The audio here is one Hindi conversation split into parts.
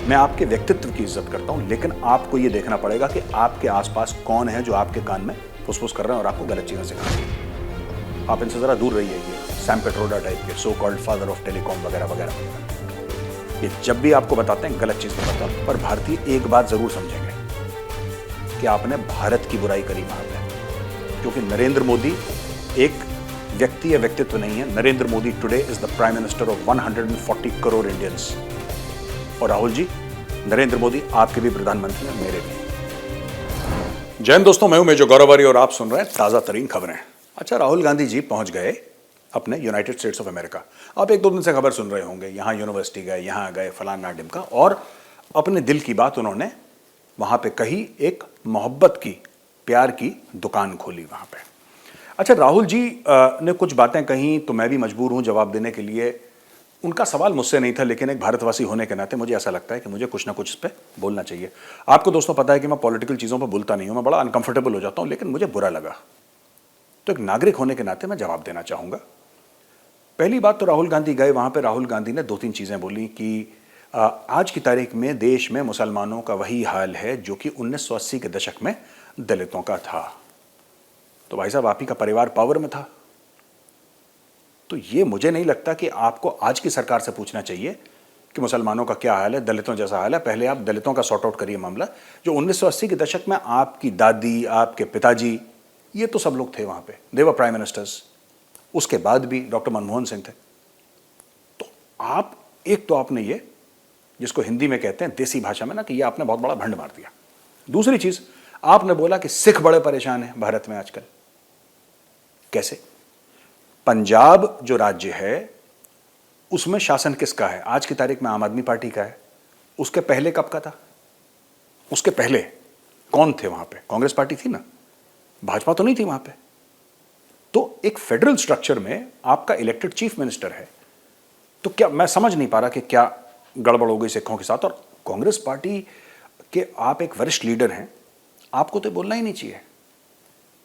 मैं आपके व्यक्तित्व की इज्जत करता हूं, लेकिन आपको यह देखना पड़ेगा कि आपके आसपास कौन है जो आपके कान में फुसफुस कर रहे हैं और आपको गलत चीजें सिखा रहे हैं। आप इनसे जरा दूर रहिए। ये सैम पेट्रोडा टाइप के so called father of telecom वगैरह वगैरह वगैरह, ये जब भी आपको बताते हैं गलत चीज बताते हैं। पर भारतीय एक बात जरूर समझेंगे कि आपने भारत की बुराई करी वहां पे, क्योंकि नरेंद्र मोदी एक व्यक्ति या व्यक्तित्व नहीं है। Narendra Modi today is the prime minister of 140 crore Indians. और राहुल जी, नरेंद्र मोदी आपके भी प्रधानमंत्री हैं, मेरे भी। जय हिंद दोस्तों, मैं हूं मेजर गौरवरी और आप सुन रहे हैं ताजा तरीन खबरें। अच्छा, राहुल गांधी जी पहुंच गए अपने यूनाइटेड स्टेट्स ऑफ अमेरिका। आप एक दो दिन से खबर सुन रहे होंगे, यहां यूनिवर्सिटी गए, यहां गए, फलाना ढिमका, और अपने दिल की बात उन्होंने वहां पे कही। एक मोहब्बत की, प्यार की दुकान खोली वहां पे। अच्छा, राहुल जी ने कुछ बातें कही तो मैं भी मजबूर हूं जवाब देने के लिए। उनका सवाल मुझसे नहीं था, लेकिन एक भारतवासी होने के नाते मुझे ऐसा लगता है कि मुझे कुछ ना कुछ इस पर बोलना चाहिए। आपको दोस्तों पता है कि मैं पॉलिटिकल चीज़ों पर बोलता नहीं हूं, मैं बड़ा अनकंफर्टेबल हो जाता हूं, लेकिन मुझे बुरा लगा तो एक नागरिक होने के नाते मैं जवाब देना चाहूंगा। पहली बात तो राहुल गांधी गए वहां पर, राहुल गांधी ने दो तीन चीज़ें बोली कि आज की तारीख में देश में मुसलमानों का वही हाल है जो कि 1980 के दशक में दलितों का था। तो भाई साहब, आप ही का परिवार पावर में था। तो ये मुझे नहीं लगता कि आपको आज की सरकार से पूछना चाहिए कि मुसलमानों का क्या हाल है, दलितों जैसा हाल है। पहले आप दलितों का सॉर्ट आउट करिए मामला। जो 1980 के दशक में आपकी दादी, आपके पिताजी, ये तो सब लोग थे वहां पे, दे वर प्राइम मिनिस्टर्स। उसके बाद भी डॉक्टर मनमोहन सिंह थे। तो आप, एक तो आपने ये, जिसको हिंदी में कहते हैं देसी भाषा में ना, कि ये आपने बहुत बड़ा भंड मार दिया। दूसरी चीज, आपने बोला कि सिख बड़े परेशान हैं भारत में आजकल। कैसे? पंजाब जो राज्य है उसमें शासन किसका है? आज की तारीख में आम आदमी पार्टी का है। उसके पहले कब का था? उसके पहले कौन थे वहां पे? कांग्रेस पार्टी थी ना, भाजपा तो नहीं थी वहां पे। तो एक फेडरल स्ट्रक्चर में आपका इलेक्टेड चीफ मिनिस्टर है। तो क्या, मैं समझ नहीं पा रहा कि क्या गड़बड़ हो गई सिखों के साथ। और कांग्रेस पार्टी के आप एक वरिष्ठ लीडर हैं, आपको तो बोलना ही नहीं चाहिए,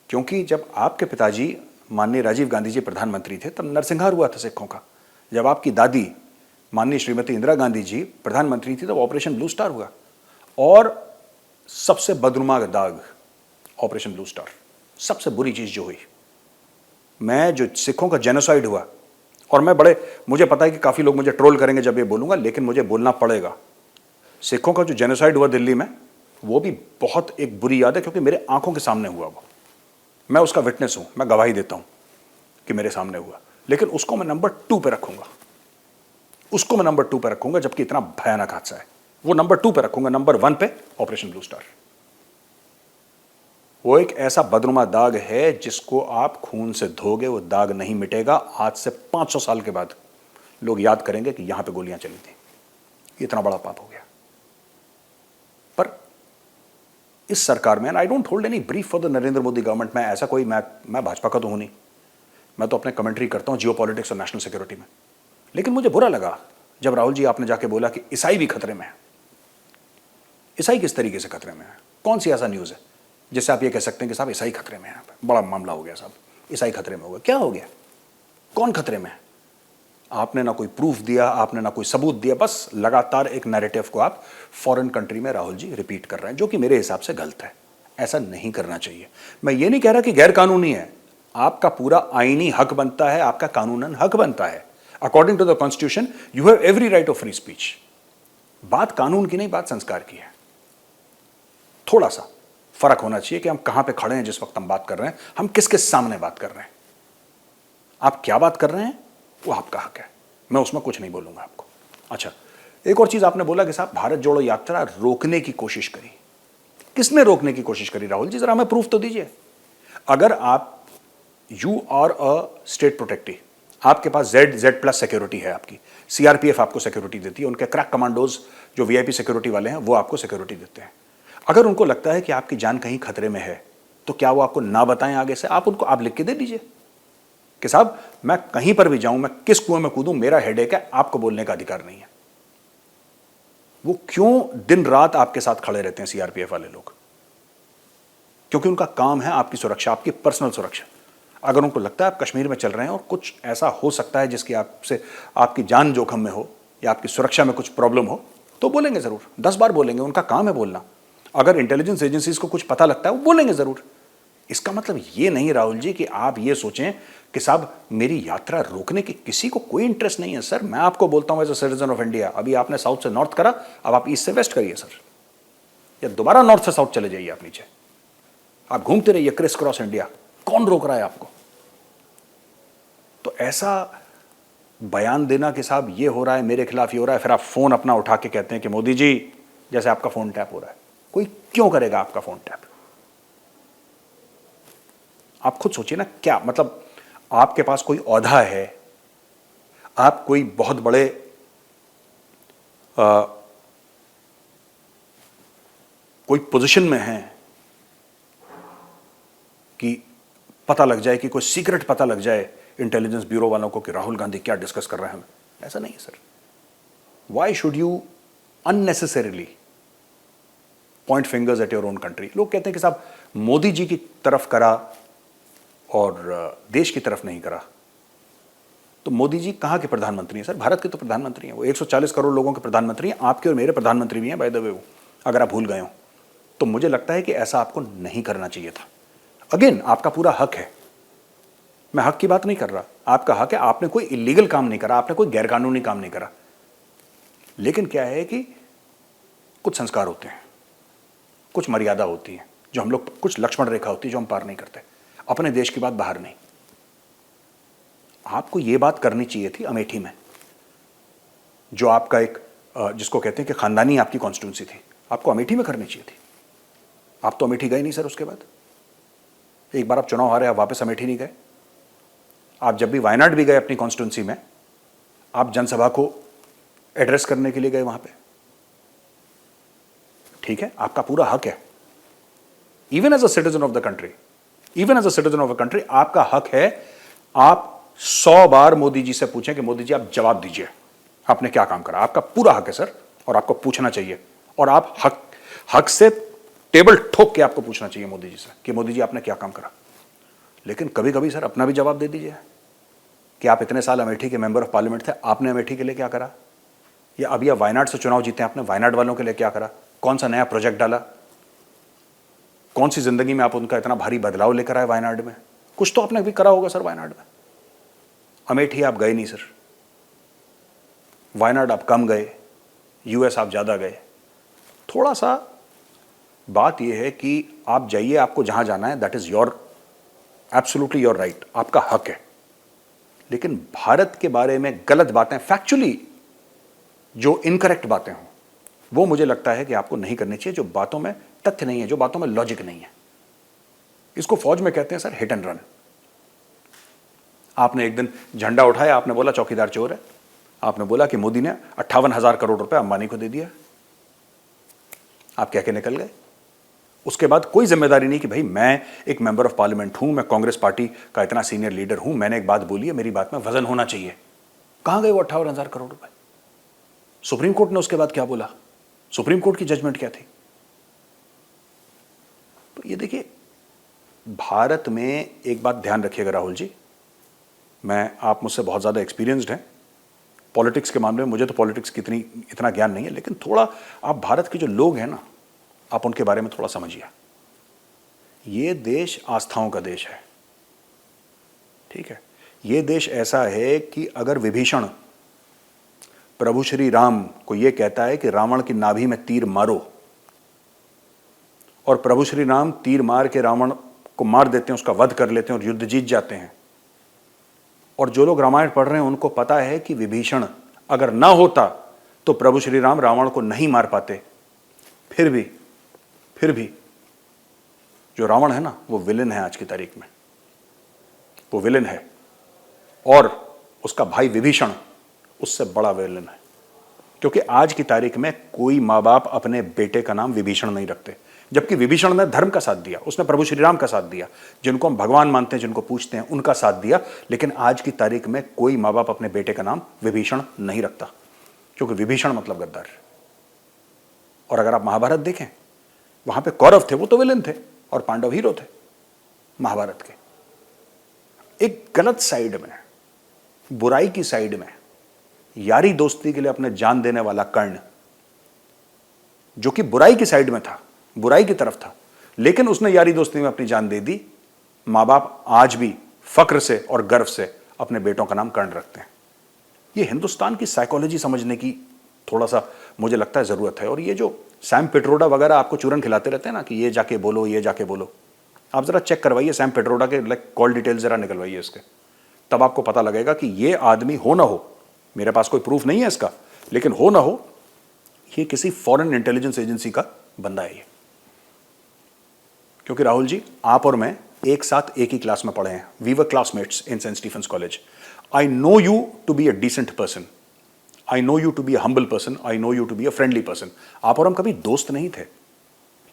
क्योंकि जब आपके पिताजी माननीय राजीव गांधी जी प्रधानमंत्री थे तब नरसंहार हुआ था सिखों का। जब आपकी दादी माननीय श्रीमती इंदिरा गांधी जी प्रधानमंत्री थी तब ऑपरेशन ब्लू स्टार हुआ। और सबसे बदनुमा दाग ऑपरेशन ब्लू स्टार, सबसे बुरी चीज जो हुई, मैं जो सिखों का जेनोसाइड हुआ। और मुझे पता है कि काफी लोग मुझे ट्रोल करेंगे जब ये बोलूंगा, लेकिन मुझे बोलना पड़ेगा। सिखों का जो जेनोसाइड हुआ दिल्ली में, वो भी बहुत एक बुरी याद है, क्योंकि मेरे आंखों के सामने हुआ वो। मैं उसका विटनेस हूं, मैं गवाही देता हूं कि मेरे सामने हुआ। लेकिन उसको मैं नंबर 2 पे रखूंगा, उसको मैं नंबर 2 पे रखूंगा, जबकि इतना भयानक हादसा है। वो नंबर 2 पे रखूंगा। नंबर 1 पे ऑपरेशन ब्लू स्टार। वो एक ऐसा बदनुमा दाग है जिसको आप खून से धोगे, वो दाग नहीं मिटेगा। आज से 500 साल के बाद लोग याद करेंगे कि यहां पे गोलियां चली थी। इतना बड़ा पाप हो गया। पर इस सरकार में, I don't hold any brief for the Narendra Modi government. मैं ऐसा कोई, मैं भाजपा का तो हूं नहीं, मैं तो अपने कमेंट्री करता हूं जियो पॉलिटिक्स और नेशनल सिक्योरिटी में। लेकिन मुझे बुरा लगा जब राहुल जी आपने जाके बोला कि ईसाई भी खतरे में है। ईसाई किस तरीके से खतरे में है? कौन सी ऐसा न्यूज है जिससे आप ये कह सकते हैं कि साहब ईसाई खतरे में है? बड़ा मामला हो गया साहब, ईसाई खतरे में हो गया। क्या हो गया? कौन खतरे में है? आपने ना कोई प्रूफ दिया, आपने ना कोई सबूत दिया, बस लगातार एक नैरेटिव को आप फॉरेन कंट्री में राहुल जी रिपीट कर रहे हैं, जो कि मेरे हिसाब से गलत है। ऐसा नहीं करना चाहिए। मैं ये नहीं कह रहा कि गैर कानूनी है, आपका पूरा आईनी हक बनता है, आपका कानूनन हक बनता है। According to the constitution you have every right of free speech. बात कानून की नहीं, बात संस्कार की है। थोड़ा सा फर्क होना चाहिए कि हम कहां पे खड़े हैं जिस वक्त हम बात कर रहे हैं, हम किस किस सामने बात कर रहे हैं। आप क्या बात कर रहे हैं वो आपका हक है, मैं उसमें कुछ नहीं बोलूंगा आपको। अच्छा, एक और चीज आपने बोला कि साहब भारत जोड़ो यात्रा रोकने की कोशिश करी। किसने रोकने की कोशिश करी राहुल जी? जरा हमें प्रूफ तो दीजिए। अगर आप, you are a state protectee, आपके पास जेड प्लस सिक्योरिटी है, आपकी सीआरपीएफ आपको सिक्योरिटी देती है, उनके क्रैक कमांडोज जो वीआईपी सिक्योरिटी वाले हैं वो आपको सिक्योरिटी देते हैं। अगर उनको लगता है कि आपकी जान कहीं खतरे में है तो क्या वो आपको ना बताएं आगे से? आप लिख के दे दीजिए कि साहब मैं कहीं पर भी जाऊं, मैं किस कुएं में कूदूं, मेरा हेडेक है, आपको बोलने का अधिकार नहीं है। वो क्यों दिन रात आपके साथ खड़े रहते हैं सीआरपीएफ वाले लोग? क्योंकि उनका काम है आपकी सुरक्षा, आपकी पर्सनल सुरक्षा। अगर उनको लगता है आप कश्मीर में चल रहे हैं और कुछ ऐसा हो सकता है जिसकी आपसे आपकी जान जोखिम में हो या आपकी सुरक्षा में कुछ प्रॉब्लम हो, तो बोलेंगे जरूर, 10 बार बोलेंगे, उनका काम है बोलना। अगर इंटेलिजेंस एजेंसीज को कुछ पता लगता है वो बोलेंगे जरूर। इसका मतलब ये नहीं राहुल जी कि आप ये सोचें कि साहब मेरी यात्रा रोकने की किसी को कोई इंटरेस्ट नहीं है। सर मैं आपको बोलता हूं as a citizen of India, अभी आपने साउथ से नॉर्थ करा, अब आप ईस्ट से वेस्ट करिए सर, या दोबारा नॉर्थ से साउथ चले जाइए आप नीचे, आप घूमते रहिए क्रिस क्रॉस इंडिया, कौन रोक रहा है आपको? तो ऐसा बयान देना कि साहब ये हो रहा है, मेरे खिलाफ ये हो रहा है, फिर आप फोन अपना उठा के कहते हैं कि मोदी जी, जैसे आपका फोन टैप हो रहा है। कोई क्यों करेगा आपका फोन टैप? आप खुद सोचिए ना, क्या मतलब आपके पास कोई औहदा है, आप कोई बहुत बड़े कोई पोजीशन में हैं कि पता लग जाए, कि कोई सीक्रेट पता लग जाए इंटेलिजेंस ब्यूरो वालों को कि राहुल गांधी क्या डिस्कस कर रहे हैं? ऐसा नहीं है sir. Why should you unnecessarily point fingers at your own country? लोग कहते हैं कि साहब मोदी जी की तरफ करा और देश की तरफ नहीं करा। तो मोदी जी कहां के प्रधानमंत्री हैं सर? भारत के तो प्रधानमंत्री हैं। वो 140 करोड़ लोगों के प्रधानमंत्री हैं, आपके और मेरे प्रधानमंत्री भी हैं बाय द वे, वो अगर आप भूल गए हो। तो मुझे लगता है कि ऐसा आपको नहीं करना चाहिए था। अगेन आपका पूरा हक है, मैं हक की बात नहीं कर रहा, आपका हक है, आपने कोई इलीगल काम नहीं करा, आपने कोई गैरकानूनी काम नहीं करा। लेकिन क्या है कि कुछ संस्कार होते हैं, कुछ मर्यादा होती है जो हम लोग, कुछ लक्ष्मण रेखा होती है जो हम पार नहीं करते। अपने देश की बात बाहर नहीं। आपको यह बात करनी चाहिए थी अमेठी में, जो आपका एक जिसको कहते हैं कि खानदानी आपकी कॉन्स्टिट्यूंसी थी, आपको अमेठी में करनी चाहिए थी। आप तो अमेठी गए नहीं सर। उसके बाद एक बार आप चुनाव हारे, आप वापस अमेठी नहीं गए। आप जब भी वायनाड भी गए अपनी कॉन्स्टिट्यूंसी में, आप जनसभा को एड्रेस करने के लिए गए वहां पे। ठीक है, आपका पूरा हक है, even as a citizen of the country, even as a citizen of the country आपका हक है। आप 100 बार मोदी जी से पूछें कि मोदी जी आप जवाब दीजिए, आपने क्या काम करा। आपका पूरा हक है सर, और आपको पूछना चाहिए। और आप हक से टेबल ठोक के आपको पूछना चाहिए मोदी जी से कि मोदी जी आपने क्या काम करा। लेकिन कभी कभी सर अपना भी जवाब दे दीजिए कि आप इतने साल अमेठी के मेंबर ऑफ पार्लियामेंट थे, आपने अमेठी के लिए क्या करा? या अभी आप वायनाड से चुनाव जीते, आपने वायनाड वालों के लिए क्या करा? कौन सा नया प्रोजेक्ट डाला? कौन सी जिंदगी में आप उनका इतना भारी बदलाव लेकर आए वायनाड में? कुछ तो आपने भी करा होगा सर वायनाड में। अमेठी आप गए नहीं सर, वायनाड आप कम गए, यूएस आप ज्यादा गए। थोड़ा सा बात यह है कि आप जाइए, आपको जहां जाना है, that is your absolutely your right, आपका हक है। लेकिन भारत के बारे में गलत बातें, फैक्चुअली जो इनकरेक्ट बातें हों, वो मुझे लगता है कि आपको नहीं करनी चाहिए। जो बातों में तथ्य नहीं है, जो बातों में लॉजिक नहीं है, इसको फौज में कहते हैं सर हिट एंड रन। आपने एक दिन झंडा उठाया, आपने बोला चौकीदार चोर है, आपने बोला कि मोदी ने 58,000 करोड़ रुपए अंबानी को दे दिया, आप कह के निकल गए। उसके बाद कोई जिम्मेदारी नहीं कि भाई मैं एक मेंबर ऑफ पार्लियामेंट हूं, मैं कांग्रेस पार्टी का इतना सीनियर लीडर हूं, मैंने एक बात बोली है, मेरी बात में वजन होना चाहिए। कहां गए वो 58,000 करोड़ रुपए? सुप्रीम कोर्ट ने उसके बाद क्या बोला? सुप्रीम कोर्ट की जजमेंट क्या थी? तो ये देखिए, भारत में एक बात ध्यान रखिएगा राहुल जी, आप मुझसे बहुत ज्यादा एक्सपीरियंस्ड हैं पॉलिटिक्स के मामले में, मुझे तो पॉलिटिक्स की इतना ज्ञान नहीं है, लेकिन थोड़ा आप भारत के जो लोग हैं ना, आप उनके बारे में थोड़ा समझिए। ये देश आस्थाओं का देश है, ठीक है। ये देश ऐसा है कि अगर विभीषण प्रभु श्री राम को यह कहता है कि रावण की नाभि में तीर मारो, और प्रभु श्री राम तीर मार के रावण को मार देते हैं, उसका वध कर लेते हैं और युद्ध जीत जाते हैं, और जो लोग रामायण पढ़ रहे हैं उनको पता है कि विभीषण अगर ना होता तो प्रभु श्री राम रावण को नहीं मार पाते, फिर भी जो रावण है ना, वो विलेन है आज की तारीख में, वो विलेन है, और उसका भाई विभीषण उससे बड़ा विलेन है। क्योंकि आज की तारीख में कोई माँ बाप अपने बेटे का नाम विभीषण नहीं रखते, जबकि विभीषण ने धर्म का साथ दिया, उसने प्रभु श्री राम का साथ दिया, जिनको हम भगवान मानते हैं, जिनको पूछते हैं, उनका साथ दिया। लेकिन आज की तारीख में कोई माँ बाप अपने बेटे का नाम विभीषण नहीं रखता, क्योंकि विभीषण मतलब गद्दार। और अगर आप महाभारत देखें, वहां पे कौरव थे, वो तो विलेन थे, और पांडव हीरो थे महाभारत के। एक गलत साइड में, बुराई की साइड में, यारी दोस्ती के लिए अपने जान देने वाला कर्ण, जो कि बुराई की साइड में था, बुराई की तरफ था, लेकिन उसने यारी दोस्ती में अपनी जान दे दी। मां बाप आज भी फक्र से और गर्व से अपने बेटों का नाम कर्ण रखते हैं। ये हिंदुस्तान की साइकोलॉजी समझने की थोड़ा सा मुझे लगता है जरूरत है। और ये जो सैम पिट्रोडा वगैरह आपको चूरन खिलाते रहते हैं ना कि ये जाके बोलो, ये जाके बोलो, आप जरा चेक करवाइए सैम पिट्रोडा के कॉल डिटेल जरा निकलवाइए इसके, तब आपको पता लगेगा कि ये आदमी हो ना हो, मेरे पास कोई प्रूफ नहीं है इसका, लेकिन हो ना हो, ये किसी फॉरेन इंटेलिजेंस एजेंसी का बंदा है ये। क्योंकि राहुल जी, आप और मैं एक साथ एक ही क्लास में पढ़े हैं, we were classmates in Saint Stephen's College. I know you to be a decent person, I know you to be a humble person, I know you to be a friendly person. आप और हम कभी दोस्त नहीं थे,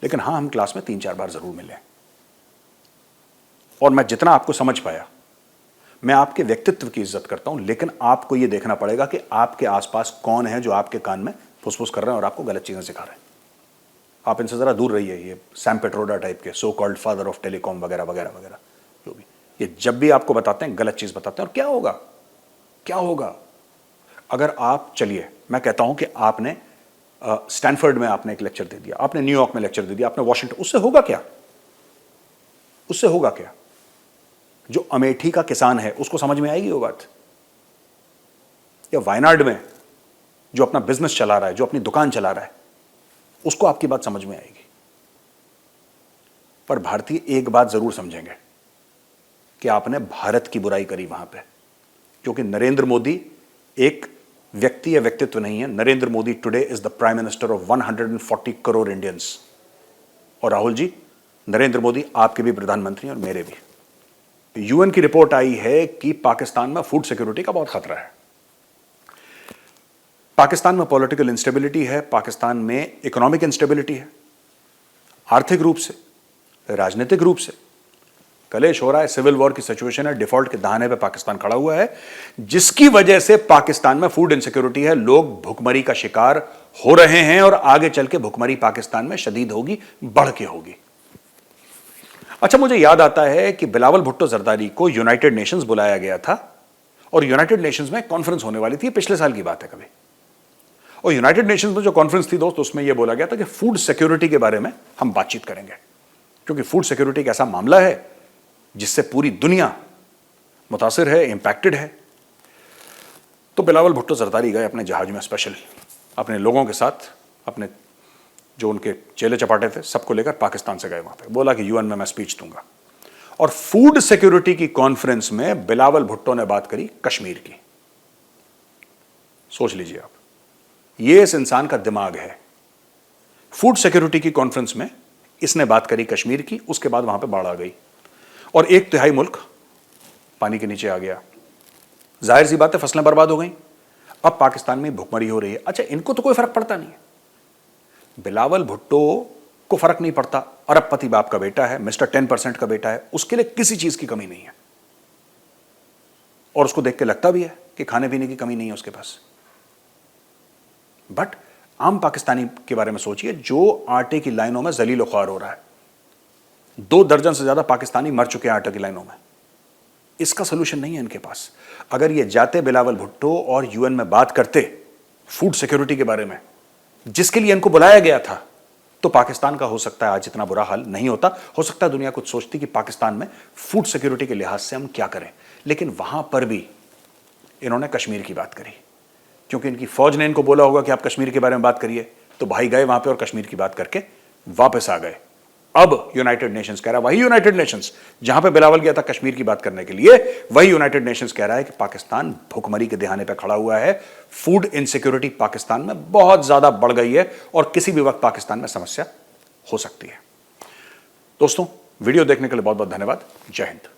लेकिन हां, हम क्लास में 3-4 बार जरूर मिले। और मैं जितना आपको समझ पाया, मैं आपके व्यक्तित्व की इज्जत करता हूं, लेकिन आपको यह देखना पड़ेगा कि आपके आसपास कौन है जो आपके कान में फुसफुस कर रहे हैं और आपको गलत चीजें सिखा रहे हैं। आप इनसे जरा दूर रहिए, ये सैम पिट्रोडा टाइप के so called father of telecom वगैरह वगैरह वगैरह, जो भी ये जब भी आपको बताते हैं गलत चीज बताते हैं। और क्या होगा, क्या होगा अगर आप, चलिए मैं कहता हूं कि आपने स्टैनफोर्ड में आपने एक लेक्चर दे दिया, आपने न्यूयॉर्क में लेक्चर दे दिया, आपने वॉशिंगटन, उससे होगा क्या? उससे होगा क्या? जो अमेठी का किसान है उसको समझ में आएगी वो बात? या वायनाड में जो अपना बिजनेस चला रहा है, जो अपनी दुकान चला रहा है, उसको आपकी बात समझ में आएगी? पर भारतीय एक बात जरूर समझेंगे कि आपने भारत की बुराई करी वहां पे, क्योंकि नरेंद्र मोदी एक व्यक्ति या व्यक्तित्व नहीं है। Narendra Modi today is the prime minister of 140 crore Indians. और राहुल जी, नरेंद्र मोदी आपके भी प्रधानमंत्री और मेरे भी। यूएन की रिपोर्ट आई है कि पाकिस्तान में फूड सिक्योरिटी का बहुत खतरा है। पाकिस्तान में पॉलिटिकल इंस्टेबिलिटी है, पाकिस्तान में इकोनॉमिक इंस्टेबिलिटी है, आर्थिक रूप से, राजनीतिक रूप से कलेश हो रहा है, सिविल वॉर की सिचुएशन है, डिफॉल्ट के दहाने पे पाकिस्तान खड़ा हुआ है, जिसकी वजह से पाकिस्तान में फूड इनसिक्योरिटी है, लोग भुखमरी का शिकार हो रहे हैं और आगे चल के भुखमरी पाकिस्तान में शदीद होगी, बढ़ के होगी। अच्छा, मुझे याद आता है कि बिलावल भुट्टो जरदारी को यूनाइटेड नेशंस बुलाया गया था और यूनाइटेड नेशंस में कॉन्फ्रेंस होने वाली थी, पिछले साल की बात है कभी। और यूनाइटेड नेशंस में जो कॉन्फ्रेंस थी दोस्त, उसमें यह बोला गया था कि फूड सिक्योरिटी के बारे में हम बातचीत करेंगे, क्योंकि फूड सिक्योरिटी एक ऐसा मामला है जिससे पूरी दुनिया मुतासिर है, इंपैक्टेड है। तो बिलावल भुट्टो जरदारी गए अपने जहाज में स्पेशल, अपने लोगों के साथ, अपने जो उनके चेले चपाटे थे सबको लेकर पाकिस्तान से गए वहां पे। बोला कि यूएन में मैं स्पीच दूंगा। और फूड सिक्योरिटी की कॉन्फ्रेंस में बिलावल भुट्टो ने बात करी कश्मीर की। सोच लीजिए आप, ये इस इंसान का दिमाग है। फूड सिक्योरिटी की कॉन्फ्रेंस में इसने बात करी कश्मीर की, उसके बाद वहां पे बाढ़ आ गई और 1/3 मुल्क पानी के नीचे आ गया। जाहिर सी बात है, फसलें बर्बाद हो गई। अब पाकिस्तान में भुखमरी हो रही है। अच्छा, इनको तो कोई फर्क पड़ता नहीं है। बिलावल भुट्टो को फर्क नहीं पड़ता, अरबपति बाप का बेटा है, मिस्टर 10% का बेटा है, उसके लिए किसी चीज की कमी नहीं है। और उसको देख के लगता भी है कि खाने पीने की कमी नहीं है उसके पास। बट आम पाकिस्तानी के बारे में सोचिए, जो आटे की लाइनों में जलील ख्वार हो रहा है। 2 दर्जन से ज्यादा पाकिस्तानी मर चुके हैं आटे की लाइनों में। इसका सोल्यूशन नहीं है इनके पास। अगर ये जाते बिलावल भुट्टो और यूएन में बात करते फूड सिक्योरिटी के बारे में, जिसके लिए इनको बुलाया गया था, तो पाकिस्तान का हो सकता है आज इतना बुरा हाल नहीं होता। हो सकता है दुनिया कुछ सोचती कि पाकिस्तान में फूड सिक्योरिटी के लिहाज से हम क्या करें। लेकिन वहां पर भी इन्होंने कश्मीर की बात करी, क्योंकि इनकी फौज ने इनको बोला होगा कि आप कश्मीर के बारे में बात करिए। तो भाई गए वहां पे और कश्मीर की बात करके वापस आ गए। अब यूनाइटेड नेशंस कह रहा है, वही यूनाइटेड नेशंस जहां पे बिलावल गया था कश्मीर की बात करने के लिए, वही यूनाइटेड नेशंस कह रहा है कि पाकिस्तान भुखमरी के दहाने पे खड़ा हुआ है। फूड इनसिक्योरिटी पाकिस्तान में बहुत ज्यादा बढ़ गई है और किसी भी वक्त पाकिस्तान में समस्या हो सकती है। दोस्तों, वीडियो देखने के लिए बहुत बहुत धन्यवाद। जय हिंद।